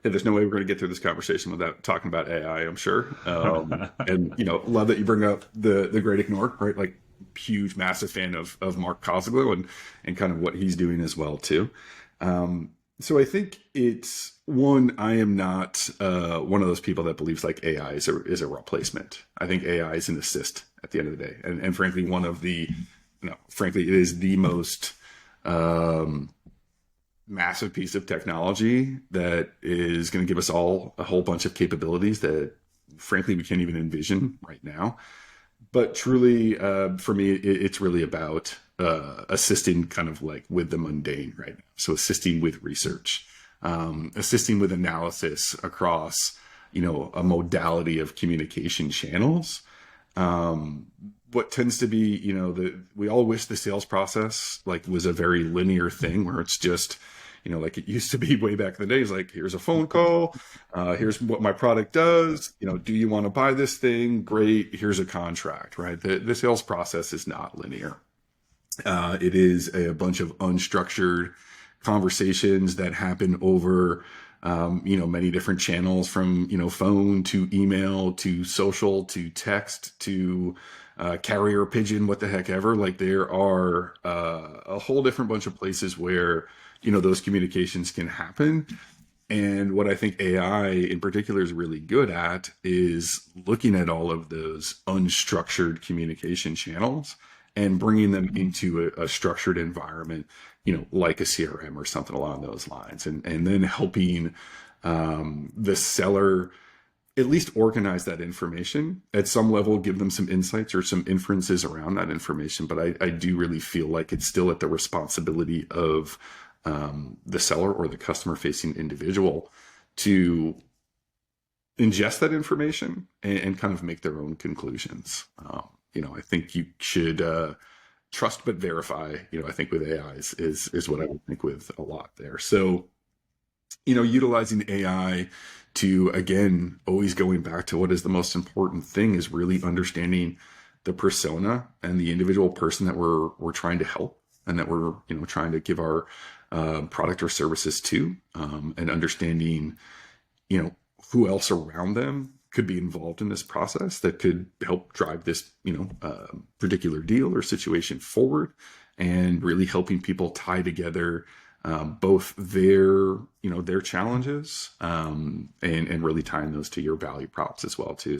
there's no way we're going to get through this conversation without talking about AI, I'm sure. And love that you bring up the Great Ignore, right? Like, huge, massive fan of Mark Kozlow and kind of what he's doing as well too. So I think it's one. I am not one of those people that believes like AI is a replacement. I think AI is an assist at the end of the day, and frankly, one of the, frankly, it is the most massive piece of technology that is going to give us all a whole bunch of capabilities that, frankly, we can't even envision right now. But truly, for me, it's really about assisting kind of like with the mundane right now. So assisting with research, assisting with analysis across, a modality of communication channels. What tends to be, we all wish the sales process like was a very linear thing where it's just, like it used to be way back in the days, like, here's a phone call, here's what my product does, do you want to buy this thing? Great, here's a contract, right? The sales process is not linear. It is a bunch of unstructured conversations that happen over, many different channels, from, phone to email to social to text to carrier pigeon, what the heck ever. Like, there are a whole different bunch of places where, those communications can happen. And what I think AI in particular is really good at is looking at all of those unstructured communication channels and bringing them into a structured environment, like a CRM or something along those lines. And then helping the seller at least organize that information at some level, give them some insights or some inferences around that information. But I do really feel like it's still at the responsibility of the seller or the customer facing individual to ingest that information and kind of make their own conclusions. I think you should trust but verify. I think with AI is what I would think with a lot there. So, utilizing AI to, again, always going back to what is the most important thing is really understanding the persona and the individual person that we're trying to help and that we're trying to give our product or services to, and understanding who else around them could be involved in this process that could help drive this particular deal or situation forward, and really helping people tie together both their challenges, and really tying those to your value props as well too.